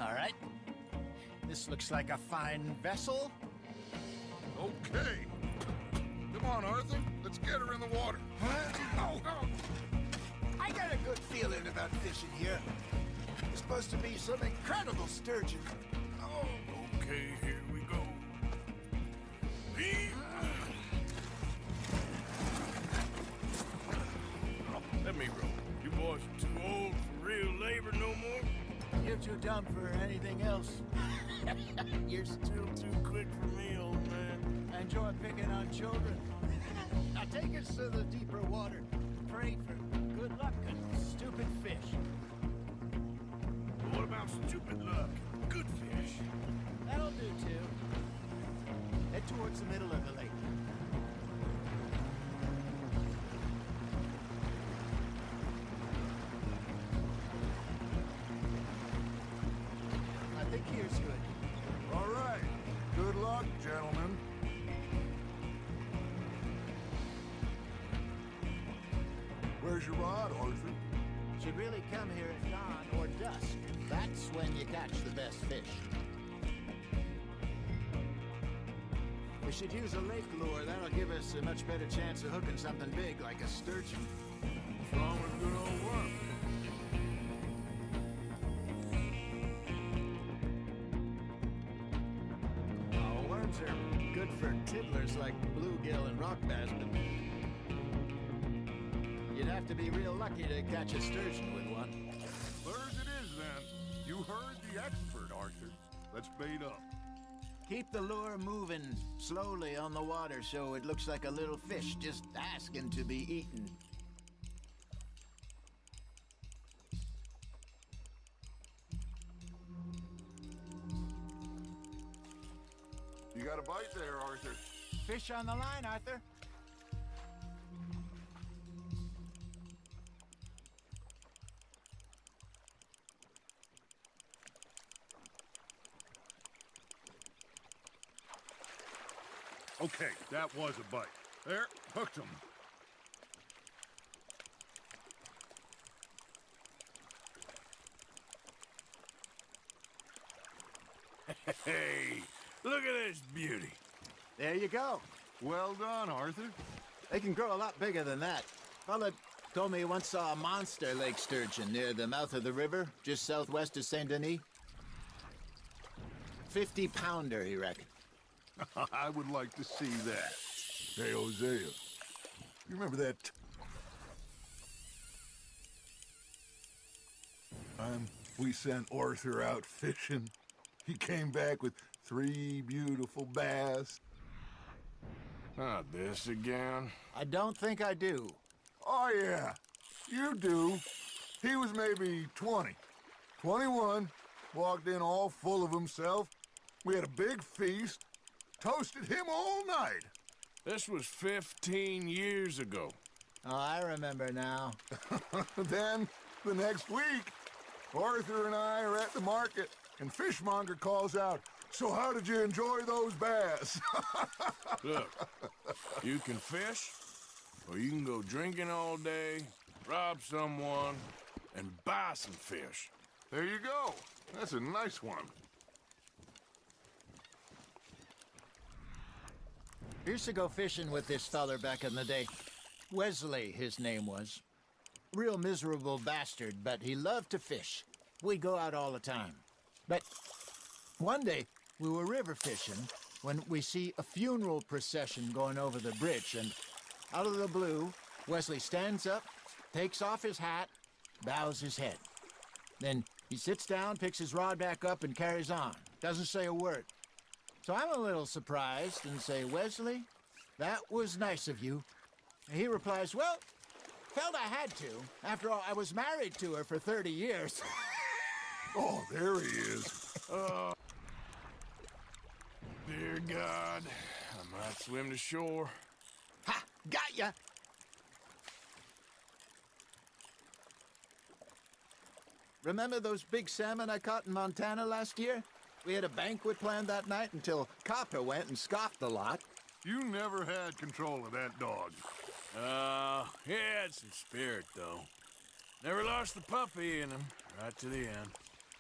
All right. This looks like a fine vessel. Okay. Come on, Arthur. Let's get her in the water. I got a good feeling about fishing here. There's supposed to be some incredible sturgeon. Oh. Okay, here we go. Let me roll. You boys are too old for real labor no more? You're too dumb for anything else. You're still too quick for me, old man. I enjoy picking on children. Now take us to the deeper water. Pray for good luck and stupid fish. What about stupid luck? Good fish. That'll do too. Head towards the middle of the lake. I think here's good. All right. Good luck, gentlemen. Where's your rod, Arthur? Should really come here at dawn or dusk. That's when you catch the best fish. We should use a lake lure. That'll give us a much better chance of hooking something big like a sturgeon. What's wrong with good old worm? Oh, worms are good for tiddlers like bluegill and rock bass, but you'd have to be real lucky to catch a sturgeon with one. Theirs it is, then. You heard the expert, Arthur. Let's bait up. Keep the lure moving slowly on the water so it looks like a little fish just asking to be eaten. You got a bite there, Arthur. Fish on the line, Arthur. Okay, that was a bite. There, hooked him. Hey, look at this beauty. There you go. Well done, Arthur. They can grow a lot bigger than that. Fella told me he once saw a monster lake sturgeon near the mouth of the river, just southwest of Saint Denis. 50-pounder, he reckoned. I would like to see that. Hey, Hosea. You remember that time we sent Arthur out fishing? He came back with 3 beautiful bass. Not this again. I don't think I do. Oh, yeah. You do. He was maybe 20. 21. Walked in all full of himself. We had a big feast. Toasted him all night. This was 15 years ago. Oh, I remember now. Then, the next week, Arthur and I are at the market, and Fishmonger calls out, "So how did you enjoy those bass?" Look, you can fish, or you can go drinking all day, rob someone, and buy some fish. There you go. That's a nice one. I used to go fishing with this feller back in the day. Wesley, his name was. Real miserable bastard, but he loved to fish. We'd go out all the time. But one day, we were river fishing when we see a funeral procession going over the bridge, and out of the blue, Wesley stands up, takes off his hat, bows his head. Then he sits down, picks his rod back up, and carries on. Doesn't say a word. So I'm a little surprised and say, "Wesley, that was nice of you." And he replies, "Well, felt I had to. After all, I was married to her for 30 years. Oh, there he is. Dear God, I might swim to shore. Ha! Got ya! Remember those big salmon I caught in Montana last year? We had a banquet planned that night until Copper went and scoffed the lot. You never had control of that dog. He had some spirit, though. Never lost the puppy in him, right to the end.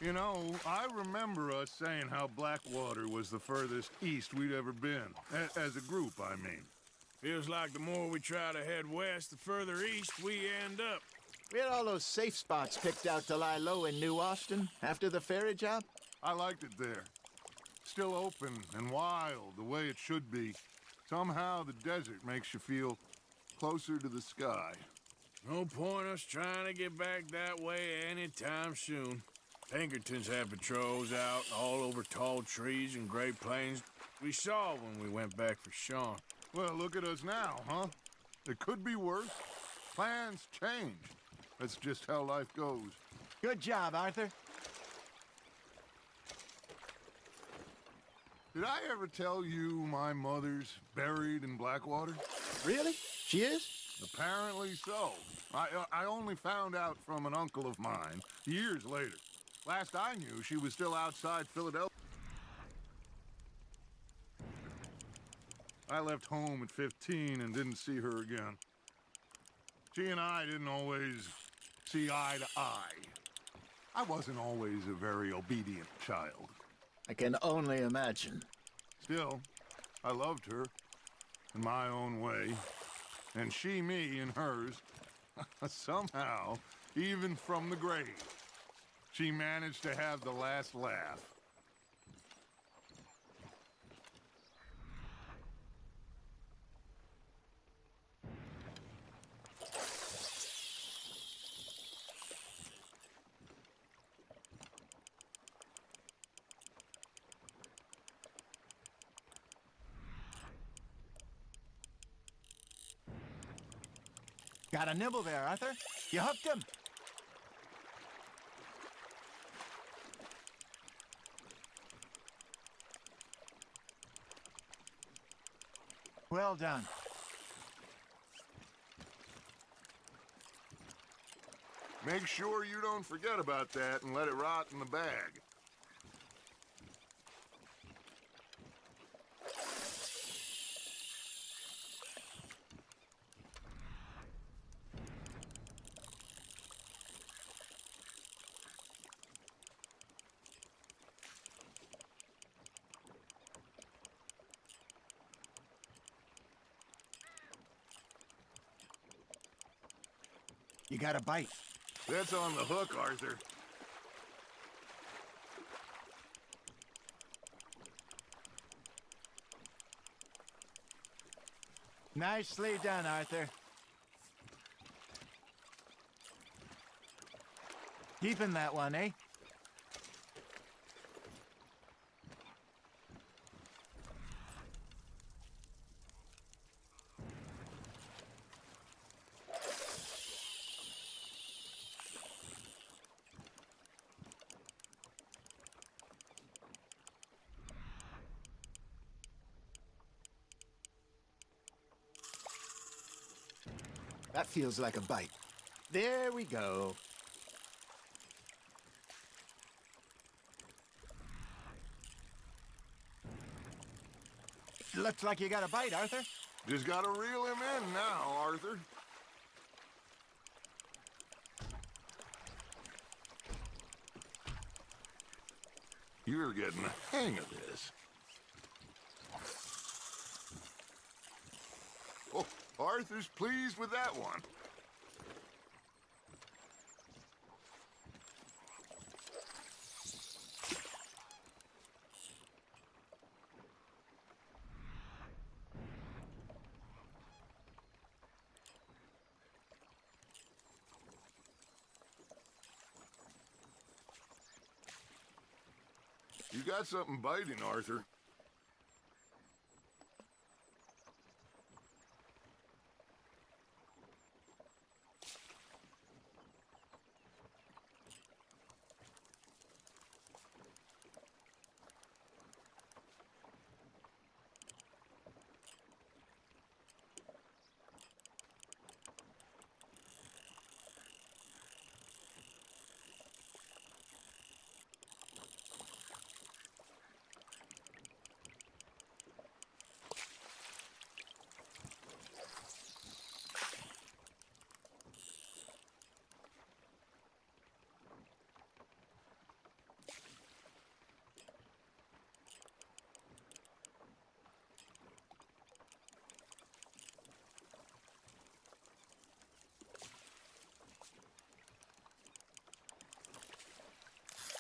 You know, I remember us saying how Blackwater was the furthest east we'd ever been. As a group, I mean. Feels like the more we try to head west, the further east we end up. We had all those safe spots picked out to lie low in New Austin after the ferry job. I liked it there. Still open and wild, the way it should be. Somehow the desert makes you feel closer to the sky. No point us trying to get back that way anytime soon. Pinkertons had patrols out all over tall trees and Great Plains. We saw when we went back for Sean. Well, look at us now, huh? It could be worse. Plans change. That's just how life goes. Good job, Arthur. Did I ever tell you my mother's buried in Blackwater? Really? She is? Apparently so. I only found out from an uncle of mine years later. Last I knew, she was still outside Philadelphia. I left home at 15 and didn't see her again. She and I didn't always see eye to eye. I wasn't always a very obedient child. I can only imagine. Still, I loved her in my own way, and she me in hers. Somehow, even from the grave, she managed to have the last laugh. Got a nibble there, Arthur. You hooked him. Well done. Make sure you don't forget about that and let it rot in the bag. You got a bite. That's on the hook, Arthur. Nicely done, Arthur. Keeping that one, eh? That feels like a bite. There we go. Looks like you got a bite, Arthur. Just gotta reel him in now, Arthur. You're getting the hang of this. Oh, Arthur's pleased with that one. You got something biting, Arthur.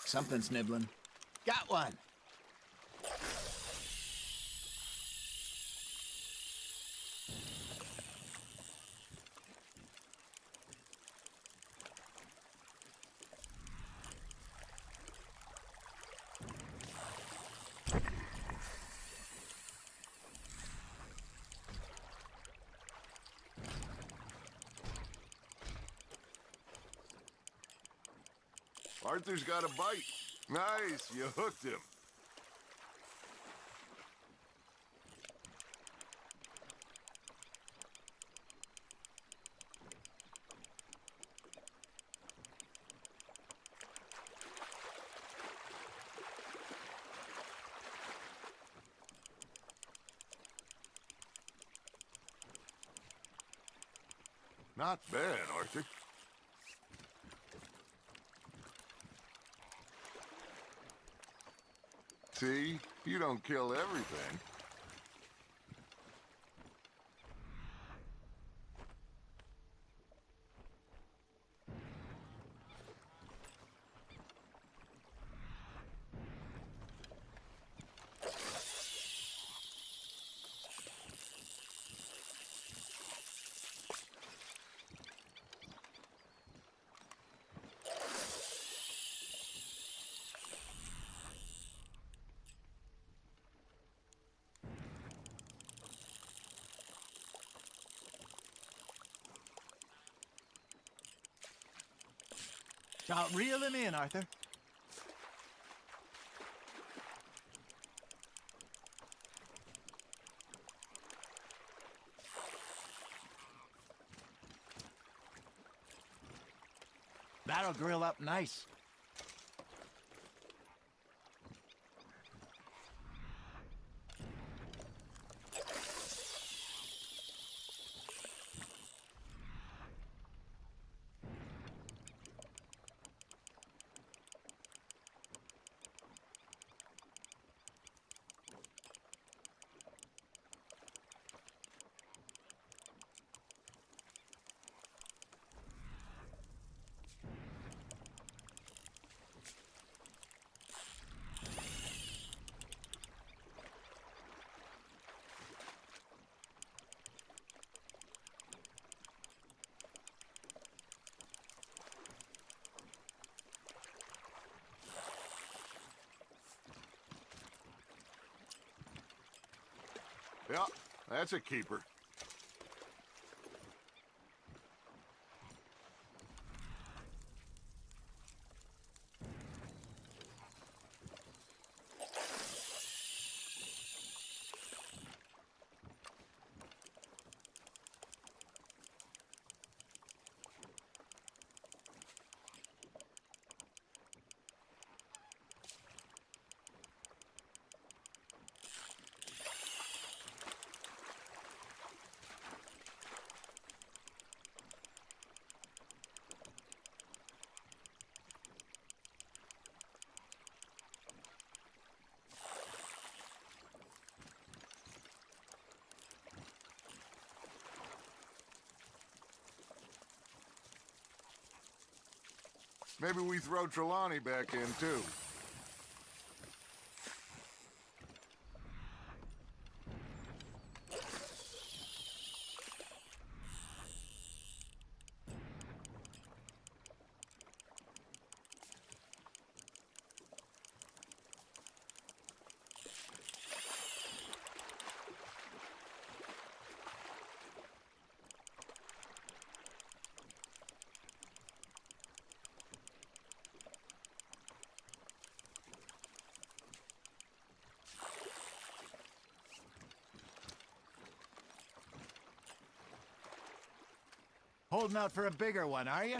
Something's nibbling. Got one! Arthur's got a bite. Nice, you hooked him. Not bad, Arthur. See? You don't kill everything. Now reel him in, Arthur. That'll grill up nice. Yeah, that's a keeper. Maybe we throw Trelawney back in, too. Holding out for a bigger one, are you?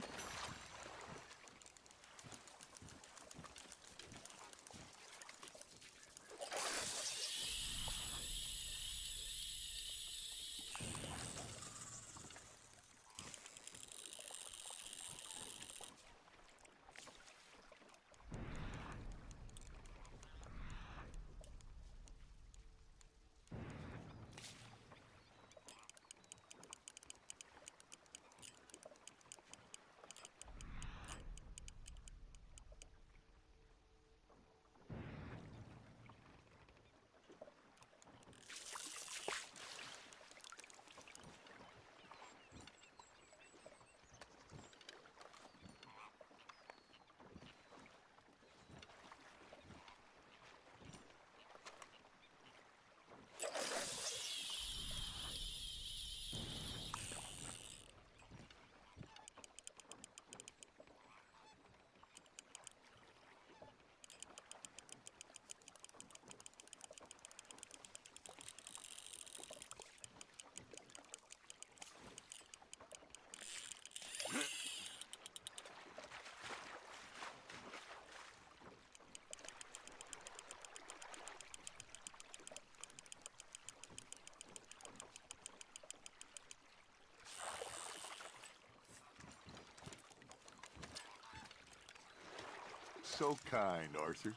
so kind, Arthur.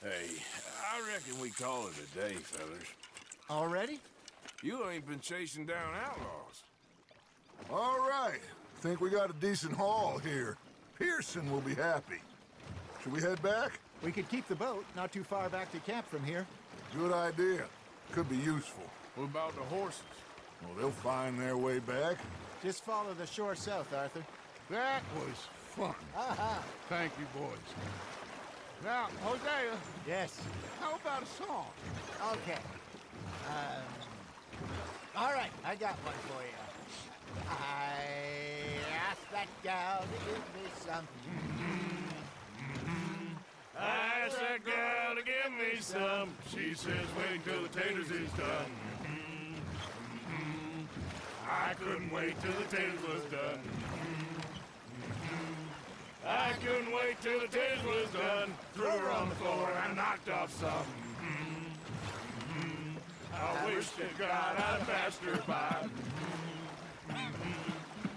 Hey, I reckon we call it a day, fellas. Already? You ain't been chasing down outlaws. All right. Think we got a decent haul here. Pearson will be happy. Should we head back? We could keep the boat not too far back to camp from here. Good idea. Could be useful. What about the horses? Well, they'll find their way back. Just follow the shore south, Arthur. That was fun. Aha! Thank you, boys. Now, Hosea, Yes. how about a song? Okay. All right, I got one for you. I asked that gal to give me something. I asked that gal to give me some. She says, wait till the taters is done. I couldn't wait till the taters was done. I couldn't wait till the taters was done. Threw her on the floor and knocked off some. I wish to God I'd passed her by.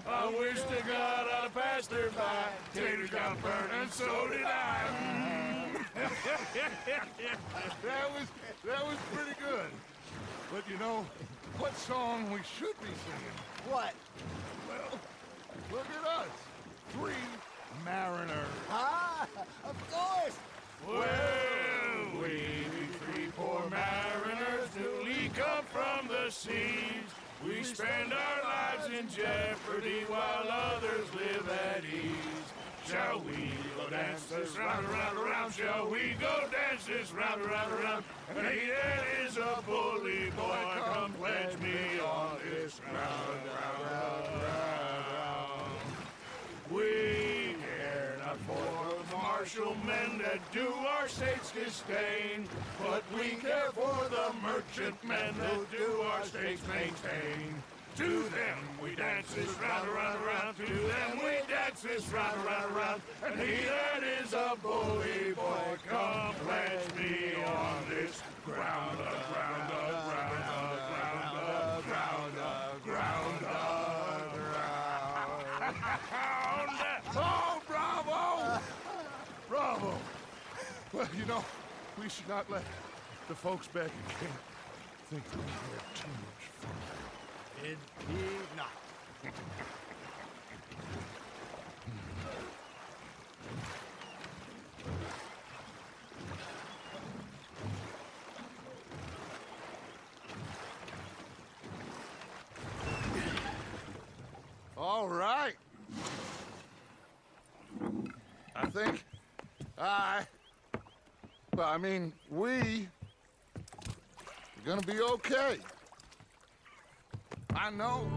I wish to God I'd passed her by. Taters got burned and so did I. That was pretty good. But you know, what song we should be singing? What? Well, look at us. 3 mariners. Ah, of course. Well, we three poor mariners newly come from the seas. We spend our lives in jeopardy while others live at ease. Shall we go dance this round, around, around? Shall we go dance this round, around, around? And he that is a bully boy, come pledge me on this ground, round, round. We care not for the martial men that do our state's disdain, but we care for the merchant men that do our state's maintain. To them we dance this round, around, around. To them we dance this round, around, around. And he that is a bully boy, come pledge me on this ground, ground, ground, ground, ground, ground, ground. Oh, bravo! Bravo! Well, you know, we should not let the folks back in camp think that we had too much fun. Indeed not. All right. I think we're gonna be okay. I know.